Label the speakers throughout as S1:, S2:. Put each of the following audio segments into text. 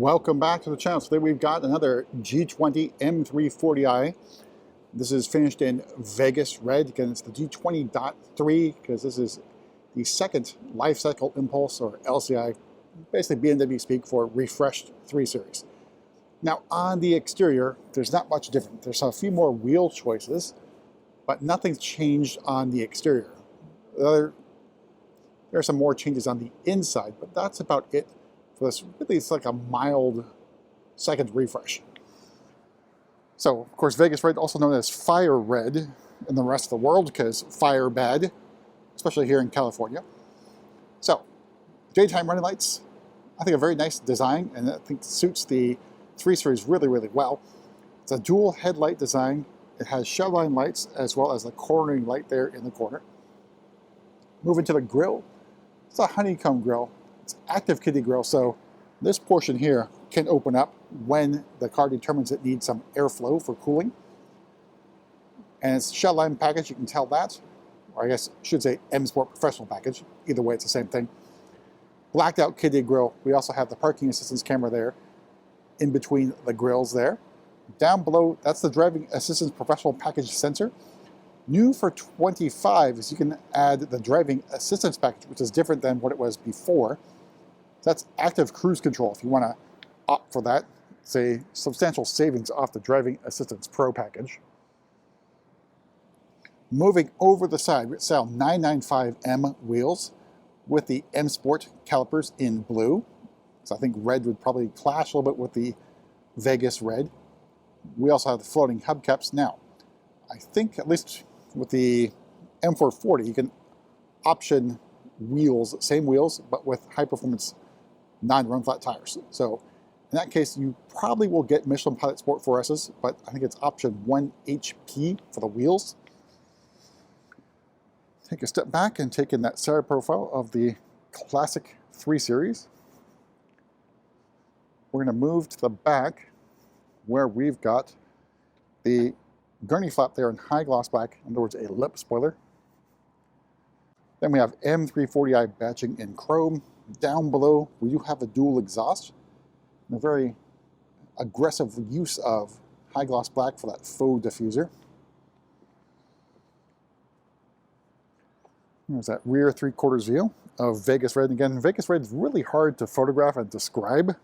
S1: Welcome back to the channel. Today we've got another G20 M340i. This is finished in Vegas red. Again, it's the G20.3 because this is the second life cycle impulse, or LCI, basically BMW speak for refreshed 3 Series. Now on the exterior, there's not much different. There's a few more wheel choices, but nothing's changed on the exterior. There are some more changes on the inside, but that's about it. So this really is like a mild second refresh. So, of course, Vegas red, also known as fire red in the rest of the world, because fire bad, especially here in California. So, daytime running lights, I think a very nice design, and I think suits the 3 Series really, really well. It's a dual headlight design. It has showline lights as well as the cornering light there in the corner. Moving to the grille, it's a honeycomb grille. It's active kiddie grille, so this portion here can open up when the car determines it needs some airflow for cooling. And it's shell line package, you can tell that. Or I guess I should say M Sport Professional package. Either way, it's the same thing. Blacked out kiddie grille. We also have the parking assistance camera there in between the grills there. Down below, that's the driving assistance professional package sensor. New for 25 is you can add the driving assistance package, which is different than what it was before. That's active cruise control if you want to opt for that. It's a substantial savings off the driving assistance pro package. Moving over the side, we sell 995M wheels with the M Sport calipers in blue. So I think red would probably clash a little bit with the Vegas red. We also have the floating hubcaps. Now, I think at least with the M440, you can option wheels, same wheels, but with high-performance non-run flat tires. So in that case, you probably will get Michelin Pilot Sport 4S's, but I think it's option 1 HP for the wheels. Take a step back and take in that side profile of the classic 3 Series. We're going to move to the back where we've got the gurney flap there in high gloss black, in other words, a lip spoiler. Then we have M340i badging in chrome. Down below, we do have a dual exhaust, and a very aggressive use of high gloss black for that faux diffuser. There's that rear 3/4 view of Vegas red. And again, Vegas red is really hard to photograph and describe.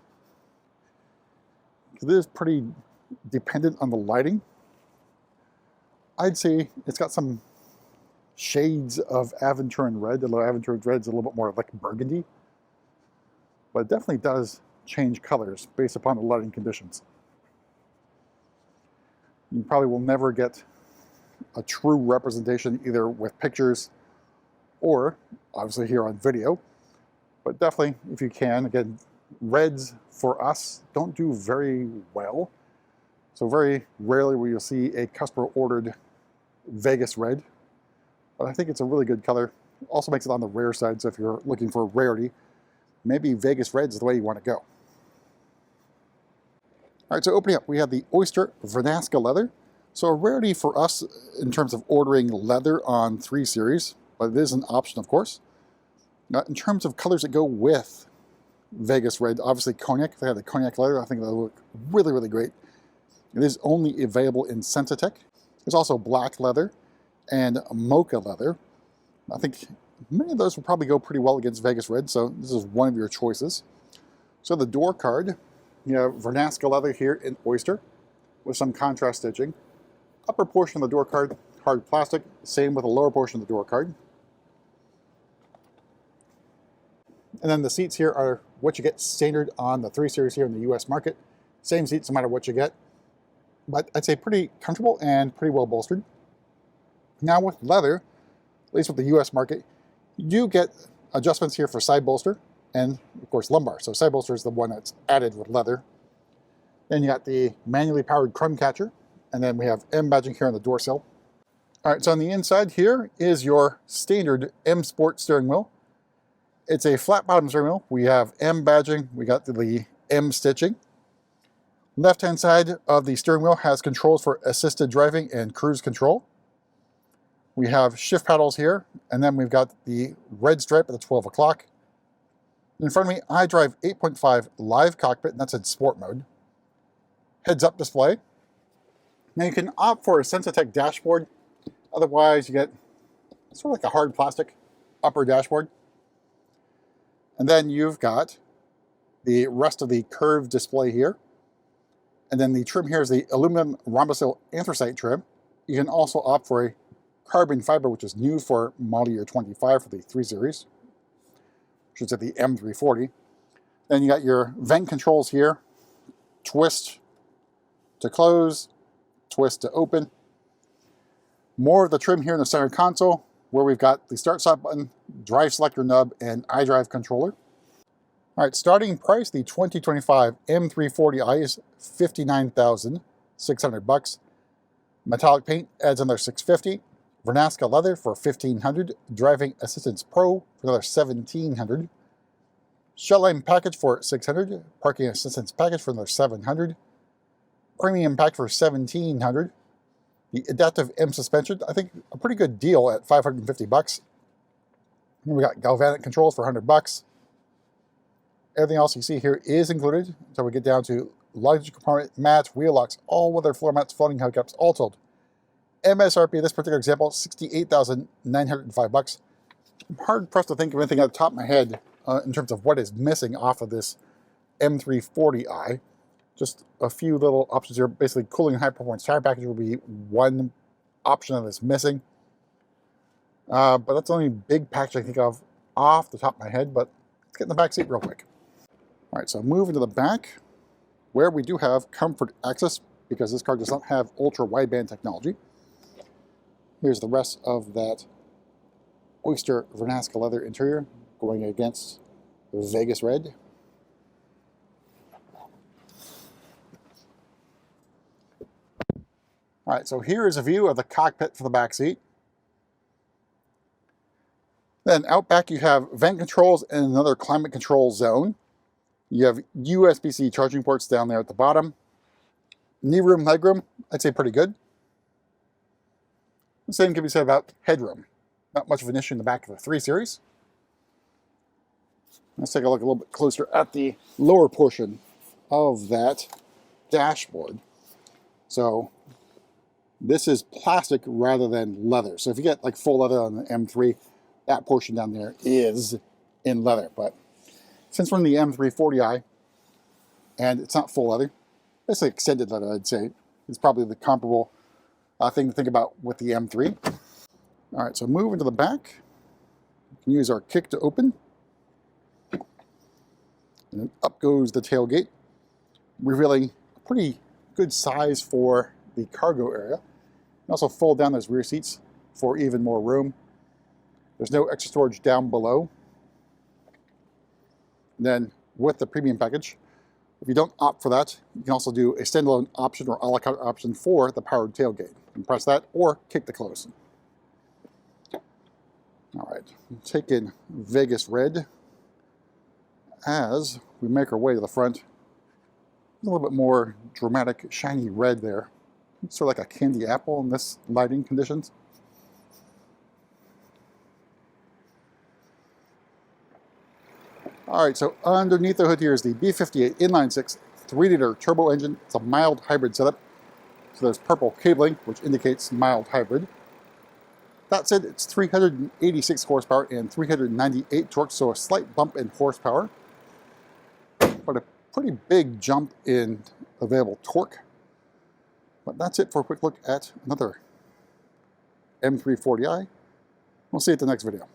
S1: It is pretty dependent on the lighting. I'd say it's got some shades of Aventurin red, although Aventurin red is a little bit more like burgundy. But it definitely does change colors based upon the lighting conditions. You probably will never get a true representation either with pictures or obviously here on video. But definitely, if you can, again, reds for us don't do very well. So very rarely will you see a customer ordered Vegas red, but I think it's a really good color. Also makes it on the rare side, so if you're looking for rarity, maybe Vegas red is the way you want to go. All right, so opening up, we have the Oyster Vernasca leather. So a rarity for us in terms of ordering leather on 3 Series, but it is an option, of course. Now, in terms of colors that go with Vegas red, obviously cognac. If they had the cognac leather, I think that would look really, really great. It is only available in Sensatec. There's also black leather and mocha leather. I think many of those will probably go pretty well against Vegas red, so this is one of your choices. So the door card, you have Vernasca leather here in Oyster with some contrast stitching. Upper portion of the door card, hard plastic, same with the lower portion of the door card. And then the seats here are what you get standard on the 3 Series here in the US market. Same seats no matter what you get. But I'd say pretty comfortable and pretty well bolstered. Now with leather, at least with the US market, you do get adjustments here for side bolster and of course lumbar. So side bolster is the one that's added with leather. Then you got the manually powered crumb catcher, and then we have M badging here on the door sill. All right, so on the inside here is your standard M Sport steering wheel. It's a flat bottom steering wheel. We have M badging, we got the M stitching. Left-hand side of the steering wheel has controls for assisted driving and cruise control. We have shift paddles here, and then we've got the red stripe at the 12 o'clock. In front of me, iDrive 8.5 live cockpit, and that's in sport mode. Heads-up display. Now you can opt for a Sensitech dashboard. Otherwise, you get sort of like a hard plastic upper dashboard. And then you've got the rest of the curved display here. And then the trim here is the aluminum rhombosil anthracite trim. You can also opt for a carbon fiber, which is new for model year 25 for the 3 Series, which is at the M340. Then you got your vent controls here. Twist to close, twist to open. More of the trim here in the center console, where we've got the start-stop button, drive selector nub, and iDrive controller. All right, starting price, the 2025 M340i is $59,600. Metallic paint adds another $650. Vernasca leather for $1,500. Driving Assistance Pro for another $1,700. Shelline package for $600. Parking Assistance package for another $700. Premium pack for $1,700. The adaptive M suspension, I think a pretty good deal at $550. We got galvanic controls for $100. Everything else you see here is included until we get down to luggage compartment, mats, wheel locks, all-weather floor mats, floating hubcaps, all told. MSRP, this particular example, $68,905. I'm hard-pressed to think of anything at the top of my head in terms of what is missing off of this M340i. Just a few little options here. Basically, cooling and high-performance tire package will be one option that is missing. But that's the only big package I think of off the top of my head. But let's get in the back seat real quick. All right, so moving to the back, where we do have comfort access, because this car does not have ultra-wideband technology. Here's the rest of that Oyster Vernasca leather interior going against Vegas red. All right, so here is a view of the cockpit for the back seat. Then out back you have vent controls and another climate control zone. You have USB-C charging ports down there at the bottom. Knee room, legroom, I'd say pretty good. The same can be said about headroom. Not much of an issue in the back of the 3 Series. Let's take a look a little bit closer at the lower portion of that dashboard. So this is plastic rather than leather. So if you get like full leather on the M3, that portion down there is in leather. But since we're in the M340i and it's not full leather, basically extended leather, I'd say, is probably the comparable thing to think about with the M3. All right, so moving to the back, you can use our kick to open. And then up goes the tailgate, revealing a pretty good size for the cargo area. And also fold down those rear seats for even more room. There's no extra storage down below. And then with the premium package, if you don't opt for that, you can also do a standalone option or a la carte option for the powered tailgate. You can press that or kick to close. All right, take in Vegas red as we make our way to the front. A little bit more dramatic, shiny red there. It's sort of like a candy apple in this lighting conditions. All right, so underneath the hood here is the B58 inline-6 3-liter turbo engine. It's a mild hybrid setup. So there's purple cabling, which indicates mild hybrid. That said, it's 386 horsepower and 398 torque, so a slight bump in horsepower, but a pretty big jump in available torque. But that's it for a quick look at another M340i. We'll see you at the next video.